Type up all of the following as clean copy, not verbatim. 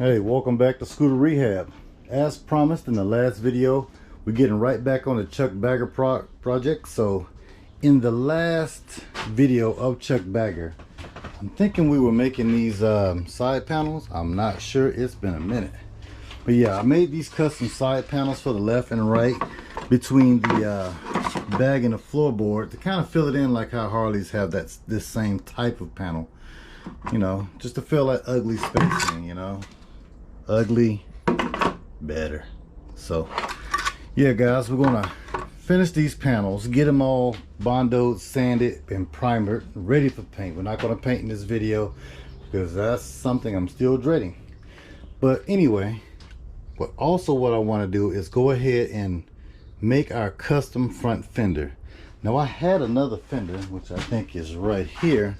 Hey, welcome back to Scooter Rehab. As promised in the last video, we're getting right back on the Chuck Bagger project. So in the last video of Chuck Bagger, I'm thinking we were making these side panels. I'm not sure, it's been a minute, but yeah, I made these custom side panels for the left and right between the bag and the floorboard to kind of fill it in like how Harleys have this same type of panel, you know, just to fill that ugly space in, you know. Ugly better. So yeah guys, we're gonna finish these panels, get them all bondoed, sanded, and primered, ready for paint. We're not gonna paint in this video because that's something I'm still dreading. But anyway, what I want to do is go ahead and make our custom front fender. Now I had another fender, which I think is right here,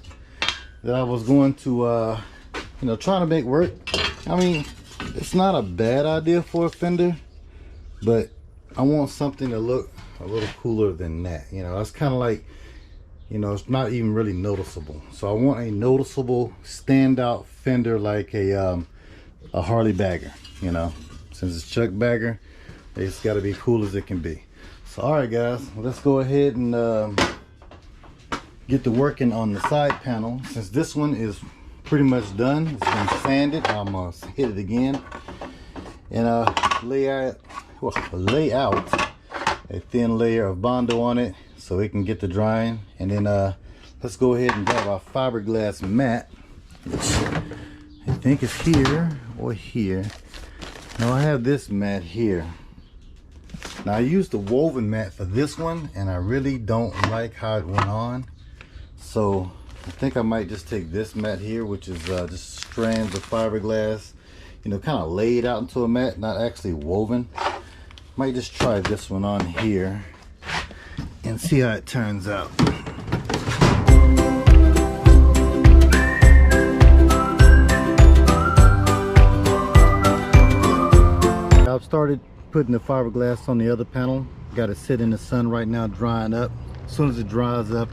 that I was going to you know, trying to make work. I mean, it's not a bad idea for a fender, but I want something to look a little cooler than that. You know, it's kind of like, you know, it's not even really noticeable. So I want a noticeable standout fender like a Harley Bagger, you know. Since it's Chuck Bagger, it's got to be cool as it can be. So all right guys, let's go ahead and get to working on the side panel. Since this one is pretty much done, it's been sanded, I'm gonna hit it again and lay out a thin layer of Bondo on it so it can get to drying. And then let's go ahead and grab our fiberglass mat, which I think is here or here. Now I have this mat here. Now I used the woven mat for this one and I really don't like how it went on, so I think I might just take this mat here, which is just strands of fiberglass, you know, kind of laid out into a mat, not actually woven. Might just try this one on here and see how it turns out. I've started putting the fiberglass on the other panel. Got it sit in the sun right now, drying up. As soon as it dries up,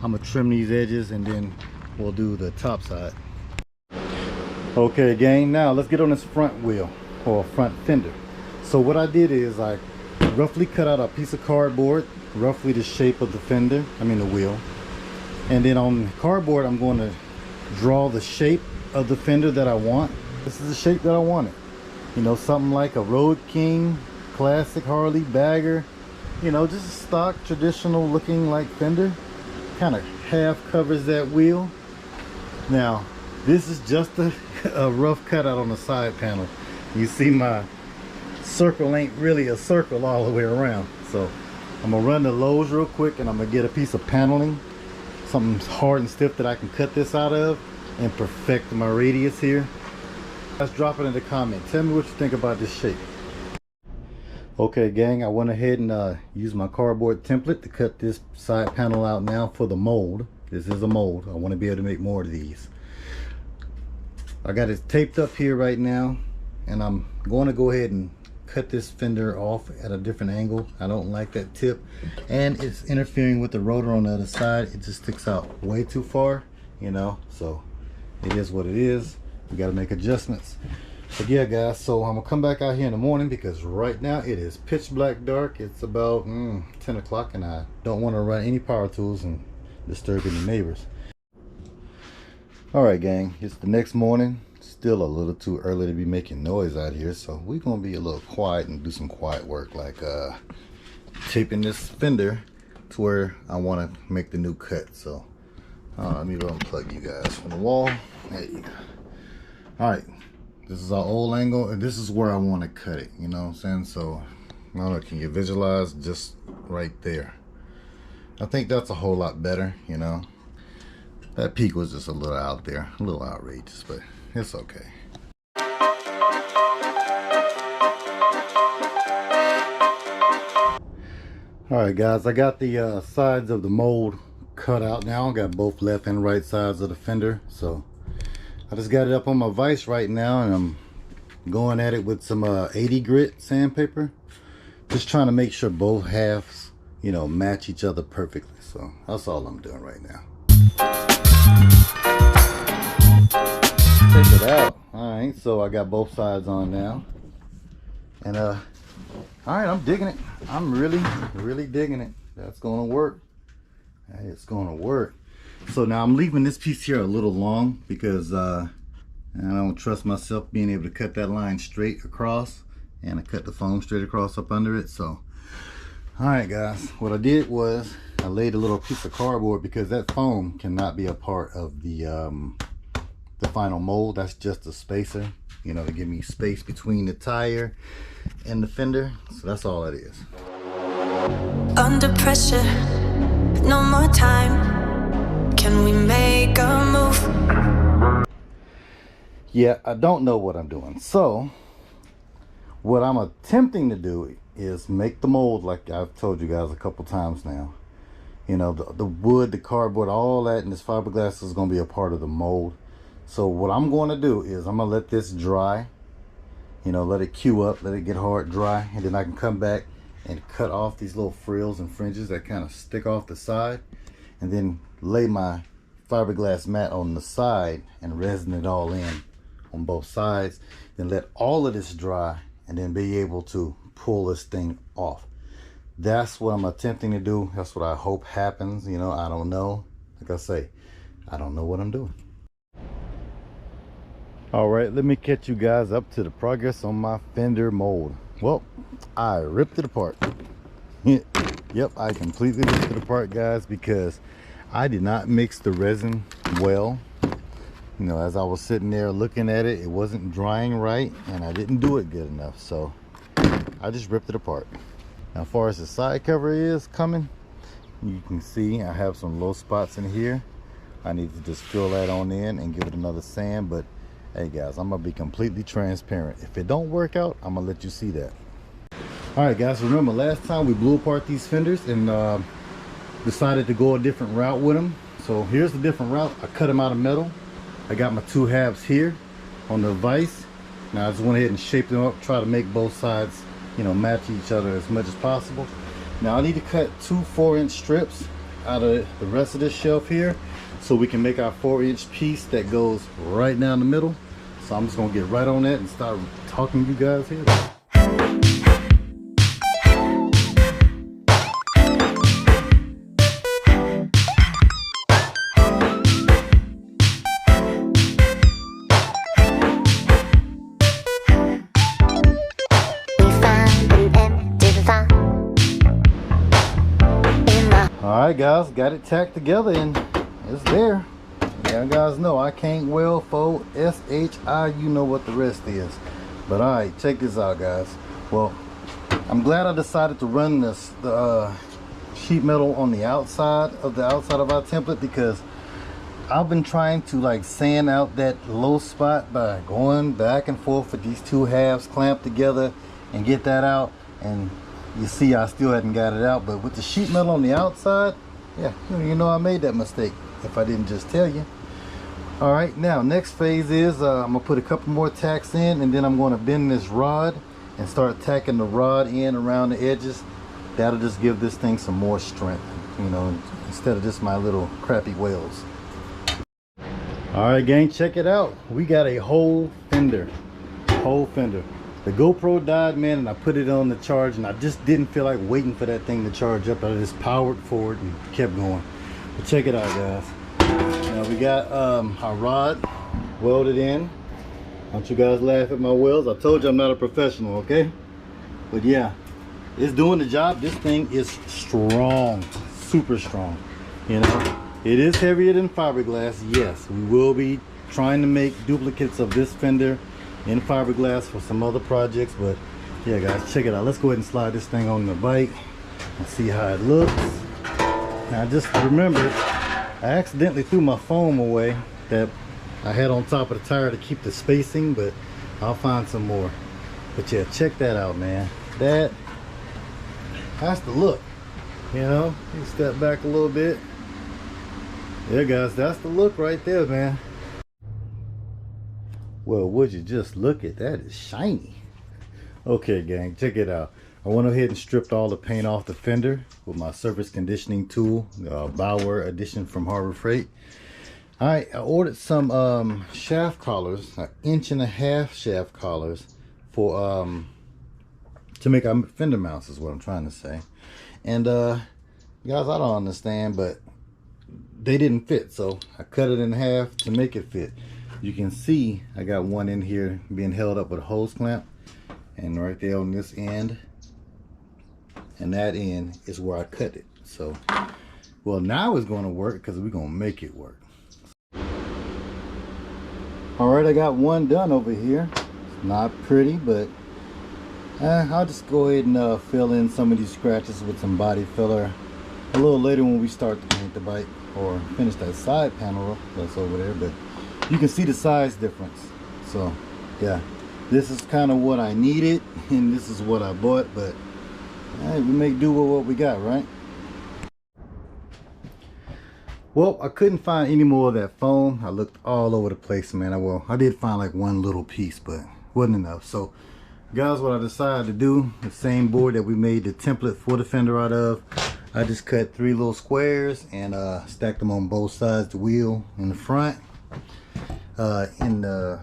I'm gonna trim these edges and then we'll do the top side. Okay gang, now let's get on this front wheel or front fender. So what I did is I roughly cut out a piece of cardboard, roughly the shape of the fender, I mean the wheel. And then on the cardboard, I'm going to draw the shape of the fender that I want. This is the shape that I wanted. You know, something like a Road King, classic Harley Bagger, you know, just a stock traditional looking like fender. Kind of half covers that wheel. Now this is just a rough cutout on the side panel. You see my circle ain't really a circle all the way around, so I'm gonna run the Lowe's real quick and I'm gonna get a piece of paneling, something hard and stiff that I can cut this out of and perfect my radius here. Let's drop it in the comment. Tell me what you think about this shape. Okay gang, I went ahead and used my cardboard template to cut this side panel out now for the mold. This is a mold. I want to be able to make more of these. I got it taped up here right now and I'm going to go ahead and cut this fender off at a different angle. I don't like that tip and it's interfering with the rotor on the other side. It just sticks out way too far, you know, so it is what it is. We got to make adjustments. But yeah guys, so I'm gonna come back out here in the morning because right now it is pitch black dark. It's about 10 o'clock and I don't want to run any power tools and disturb any neighbors. Alright gang, it's the next morning. Still a little too early to be making noise out here, so we're gonna be a little quiet and do some quiet work, like taping this fender to where I want to make the new cut. So let me unplug you guys from the wall. There you go. Alright, this is our old angle and this is where I want to cut it, you know what I'm saying? So I don't know, can you visualize just right there? I think that's a whole lot better, you know. That peak was just a little out there, a little outrageous, but it's okay. Alright guys, I got the sides of the mold cut out now. I got both left and right sides of the fender, so I just got it up on my vise right now and I'm going at it with some 80 grit sandpaper, just trying to make sure both halves, you know, match each other perfectly. So that's all I'm doing right now. Take it out. All right, so I got both sides on now, and all right, I'm digging it. I'm really digging it. That's gonna work. It's gonna work. So now I'm leaving this piece here a little long because I don't trust myself being able to cut that line straight across, and I cut the foam straight across up under it. So all right guys, what I did was I laid a little piece of cardboard because that foam cannot be a part of the final mold. That's just a spacer, you know, to give me space between the tire and the fender. So that's all it is. Under pressure, no more time. Can we make a move? Yeah, I don't know what I'm doing. So what I'm attempting to do is make the mold like I've told you guys a couple times now. You know, the wood, the cardboard, all that, and this fiberglass is going to be a part of the mold. So what I'm going to do is I'm going to let this dry, you know, let it cue up, let it get hard, dry, and then I can come back and cut off these little frills and fringes that kind of stick off the side, and then lay my fiberglass mat on the side and resin it all in on both sides, then let all of this dry, and then be able to pull this thing off. That's what I'm attempting to do. That's what I hope happens. You know, I don't know. Like I say, I don't know what I'm doing. All right, let me catch you guys up to the progress on my fender mold. Well, I ripped it apart. Yep, I completely ripped it apart, guys, because I did not mix the resin well. You know, as I was sitting there looking at it, it wasn't drying right, and I didn't do it good enough. So I just ripped it apart. Now, as far as the side cover is coming, you can see I have some low spots in here. I need to just fill that on in and give it another sand. But hey guys, I'm gonna be completely transparent. If it don't work out, I'm gonna let you see that. All right guys, remember last time we blew apart these fenders and decided to go a different route with them. So here's the different route. I cut them out of metal. I got my two halves here on the vise. Now I just went ahead and shaped them up, try to make both sides, you know, match each other as much as possible. Now I need to cut two 4-inch strips out of the rest of this shelf here so we can make our 4-inch piece that goes right down the middle. So I'm just gonna get right on that and start talking to you guys here. Alright guys, got it tacked together and it's there. Yeah, guys know I can't weld, fold, S-H-I, you know what the rest is. But alright, check this out guys. Well, I'm glad I decided to run the sheet metal on the outside of our template, because I've been trying to like sand out that low spot by going back and forth with these two halves clamped together and get that out. And you see I still hadn't got it out, but with the sheet metal on the outside, yeah, you know I made that mistake if I didn't just tell you. All right, now next phase is I'm gonna put a couple more tacks in, and then I'm going to bend this rod and start tacking the rod in around the edges. That'll just give this thing some more strength, you know, instead of just my little crappy wheels. All right gang, check it out. We got a whole fender. The GoPro died, man, and I put it on the charge, and I just didn't feel like waiting for that thing to charge up. I just powered forward and kept going. But check it out, guys. Now we got our rod welded in. Don't you guys laugh at my welds. I told you I'm not a professional, okay? But yeah, it's doing the job. This thing is strong, super strong. You know, it is heavier than fiberglass. Yes, we will be trying to make duplicates of this fender in fiberglass for some other projects. But yeah guys, check it out. Let's go ahead and slide this thing on the bike and see how it looks. Now just remember, I accidentally threw my foam away that I had on top of the tire to keep the spacing, but I'll find some more. But yeah, check that out, man. That's the look, you know. You step back a little bit. Yeah guys, that's the look right there, man. Well, would you just look at that? It's shiny. Okay gang, check it out. I went ahead and stripped all the paint off the fender with my surface conditioning tool, Bauer edition from Harbor Freight. All right, I ordered some shaft collars, 1.5 inch shaft collars for to make our fender mounts is what I'm trying to say. And guys, I don't understand, but they didn't fit, so I cut it in half to make it fit. You can see I got one in here being held up with a hose clamp, and right there on this end and that end is where I cut it. So well, now it's going to work because we're going to make it work. All right, I got one done over here. It's not pretty, but I'll just go ahead and fill in some of these scratches with some body filler a little later when we start to paint the bike or finish that side panel that's over there. But you can see the size difference. So yeah, this is kind of what I needed and this is what I bought, but hey, we make do with what we got, right? Well, I couldn't find any more of that foam. I looked all over the place, man. I did find like one little piece, but wasn't enough. So guys, what I decided to do, the same board that we made the template for the fender out of, I just cut 3 little squares and stacked them on both sides, the wheel in the front, in the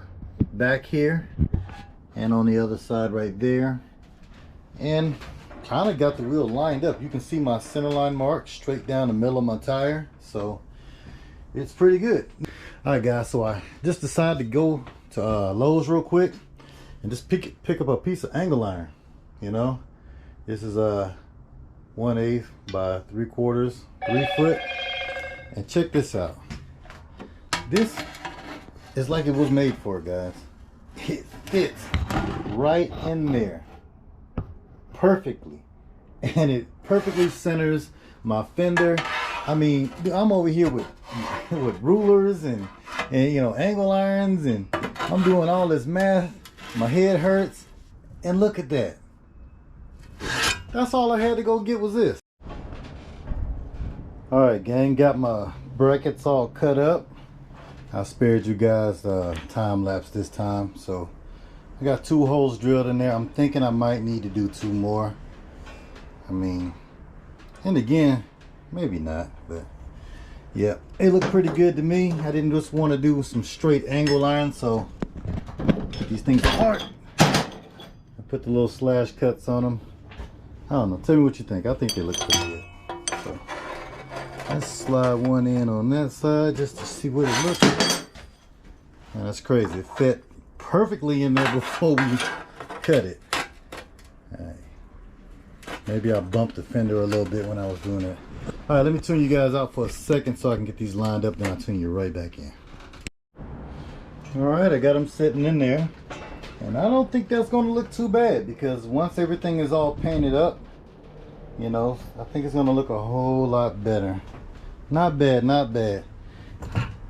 back here, and on the other side right there, and kind of got the wheel lined up. You can see my center line mark straight down the middle of my tire, so it's pretty good. All right guys, so I just decided to go to Lowe's real quick and just pick up a piece of angle iron. You know, this is 1/8 by 3/4, 3 foot, and check this out. This is like it was made for it, guys. It fits right in there perfectly, and it perfectly centers my fender. I mean, I'm over here with rulers and you know, angle irons, and I'm doing all this math. My head hurts, and look at that. That's all I had to go get was this. All right, gang, got my brackets all cut up. I spared you guys time lapse this time, so I got 2 holes drilled in there. I'm thinking I might need to do 2 more. I mean, and again, maybe not, but yeah, it looked pretty good to me. I didn't just want to do some straight angle iron, so put these things apart. I put the little slash cuts on them. I don't know, tell me what you think. I think they look pretty good. So let's slide one in on that side just to see what it looks like. Man, that's crazy. It fit perfectly in there before we cut it. All right. Maybe I bumped the fender a little bit when I was doing that. All right, let me tune you guys out for a second so I can get these lined up, then I'll tune you right back in. All right, I got them sitting in there, and I don't think that's going to look too bad, because once everything is all painted up, you know, I think it's going to look a whole lot better. Not bad, not bad.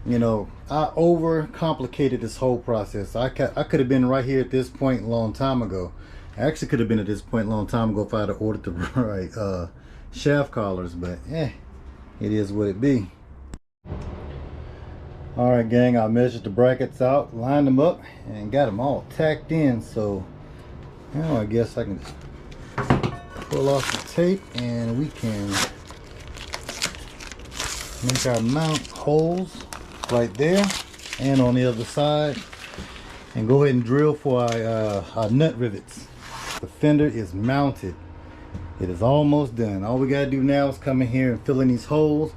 You know, I overcomplicated this whole process. I could have been right here at this point a long time ago. I actually could have been at this point a long time ago if I had ordered the right shaft collars, but it is what it be. All right, gang, I measured the brackets out, lined them up, and got them all tacked in. So now I guess I can just pull off the tape and we can make our mount holes right there and on the other side, and go ahead and drill for our nut rivets. The fender is mounted. It is almost done. All we gotta do now is come in here and fill in these holes,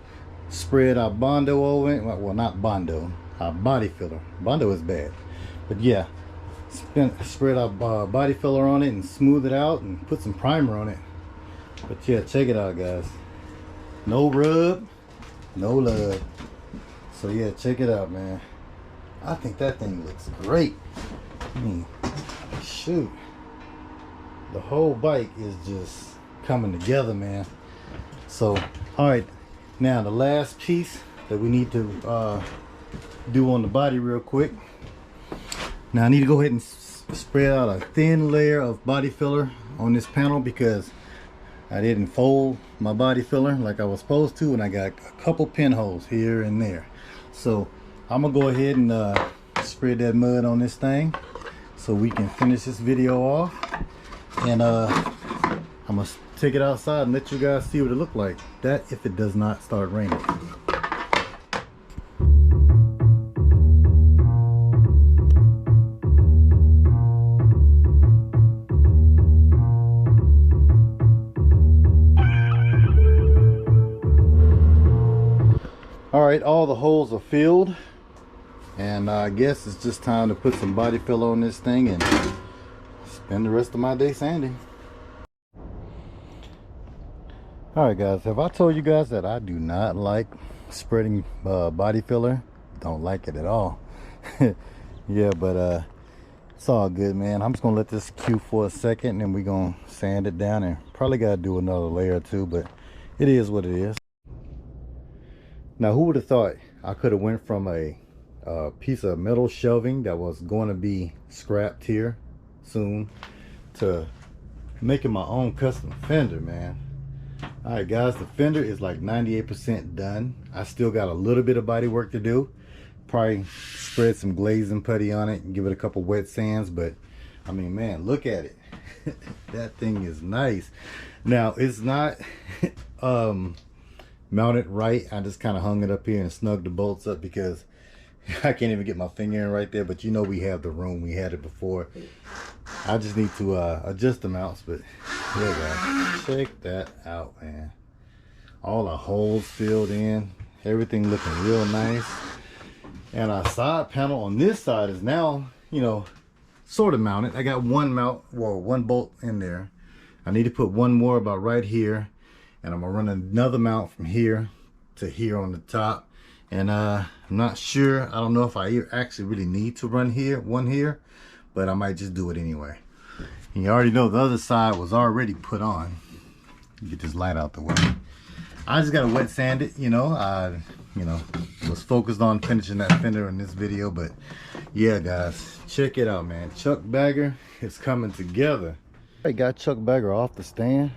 spread our Bondo over it. Well, not Bondo, our body filler. Bondo is bad, but yeah, spread our body filler on it and smooth it out and put some primer on it. But yeah, check it out, guys. No rub, no love. So yeah, check it out, man. I think that thing looks great. I mean, shoot, the whole bike is just coming together, man. So all right, now the last piece that we need to do on the body real quick. Now I need to go ahead and spread out a thin layer of body filler on this panel, because I didn't fold my body filler like I was supposed to, and I got a couple pinholes here and there. So I'm gonna go ahead and spread that mud on this thing so we can finish this video off, and I'm gonna take it outside and let you guys see what it looked like that if it does not start raining. All right, all the holes are filled, and I guess it's just time to put some body filler on this thing and spend the rest of my day sanding. All right, guys, have I told you guys that I do not like spreading body filler? Don't like it at all. Yeah, but it's all good, man. I'm just gonna let this cue for a second, and then we're gonna sand it down, and probably gotta do another layer or two, but it is what it is. Now, who would have thought I could have went from a piece of metal shelving that was going to be scrapped here soon to making my own custom fender, man. All right, guys, the fender is like 98% done. I still got a little bit of body work to do. Probably spread some glazing putty on it and give it a couple wet sands, but I mean, man, look at it. That thing is nice. Now, it's not mounted right. I just kind of hung it up here and snugged the bolts up because I can't even get my finger in right there, but you know we have the room. We had it before. I just need to adjust the mounts, but yeah, guys, check that out, man. All the holes filled in, everything looking real nice. And our side panel on this side is now, you know, sort of mounted. I got one mount, well, one bolt in there. I need to put one more about right here, and I'm gonna run another mount from here to here on the top. And I'm not sure, I don't know if I actually really need to run one here, but I might just do it anyway. And you already know the other side was already put on. Get this light out the way. I just gotta wet sand it, you know. I was focused on finishing that fender in this video, but yeah, guys, check it out, man. Chuck Bagger is coming together. I got Chuck Bagger off the stand.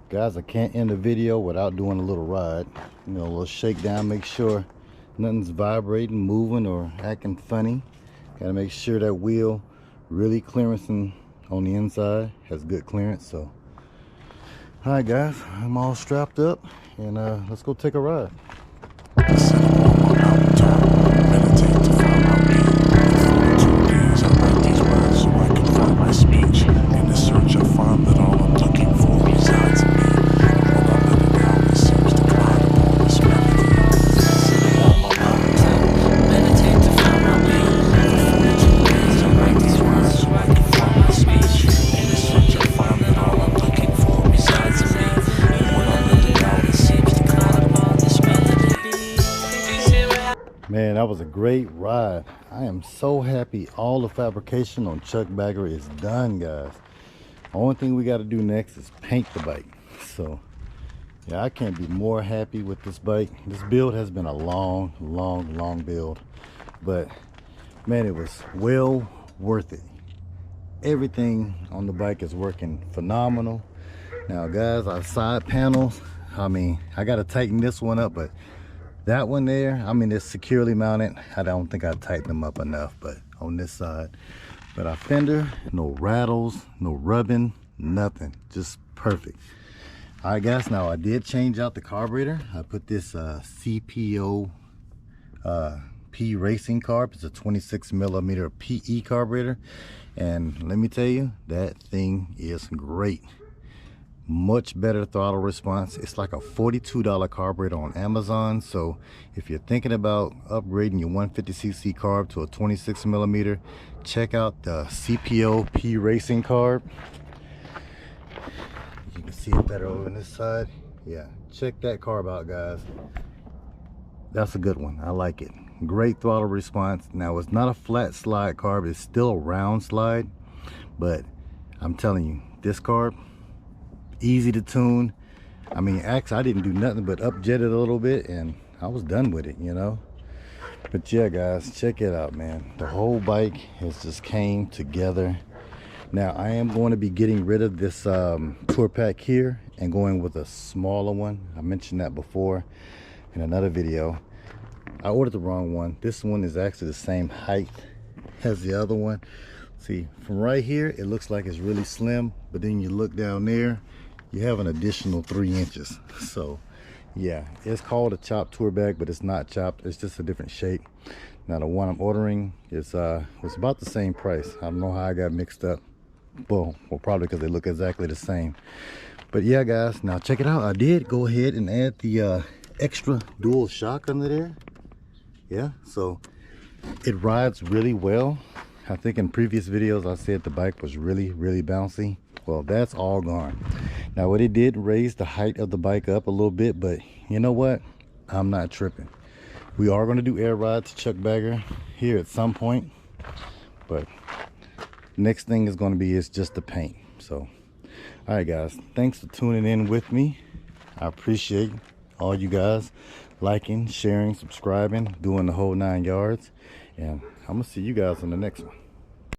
Guys, I can't end the video without doing a little ride, you know, a little shakedown, make sure nothing's vibrating, moving, or acting funny. Gotta make sure that wheel really clearancing on the inside, has good clearance. So all right, guys, I'm all strapped up, and let's go take a ride. Man, that was a great ride. I am so happy all the fabrication on Chuck Bagger is done, guys. Only thing we got to do next is paint the bike. So yeah, I can't be more happy with this bike. This build has been a long build, but man, it was well worth it. Everything on the bike is working phenomenal. Now, guys, our side panels, I mean, I got to tighten this one up, but that one there, I mean, it's securely mounted. I don't think I tightened them up enough, but on this side. But our fender, no rattles, no rubbing, nothing, just perfect. All right, guys, now I did change out the carburetor. I put this CPO P racing carb. It's a 26mm PE carburetor, and let me tell you, that thing is great. Much better throttle response. It's like a $42 carburetor on Amazon. So if you're thinking about upgrading your 150cc carb to a 26mm, check out the CPO P racing carb. You can see it better over on this side. Yeah, check that carb out, guys. That's a good one. I like it. Great throttle response. Now, it's not a flat slide carb, it's still a round slide, but I'm telling you, this carb, easy to tune. I mean, actually, I didn't do nothing but upjet it a little bit, and I was done with it, you know. But yeah, guys, check it out, man. The whole bike has just came together. Now, I am going to be getting rid of this tour pack here and going with a smaller one. I mentioned that before in another video. I ordered the wrong one. This one is actually the same height as the other one. See, from right here, it looks like it's really slim, but then you look down there, you have an additional 3 inches. So yeah, it's called a chopped tour bag, but it's not chopped, it's just a different shape. Now, the one I'm ordering is was about the same price. I don't know how I got mixed up. Well, probably because they look exactly the same. But yeah, guys, now check it out. I did go ahead and add the extra dual shock under there. Yeah, so it rides really well. I think in previous videos I said the bike was really bouncy. Well, that's all gone. Now what it did raise the height of the bike up a little bit, but you know what, I'm not tripping. We are going to do air rides to Chuck Bagger here at some point, but next thing is going to be is just the paint. So all right guys, thanks for tuning in with me. I appreciate all you guys liking, sharing, subscribing, doing the whole 9 yards, and I'm gonna see you guys on the next one.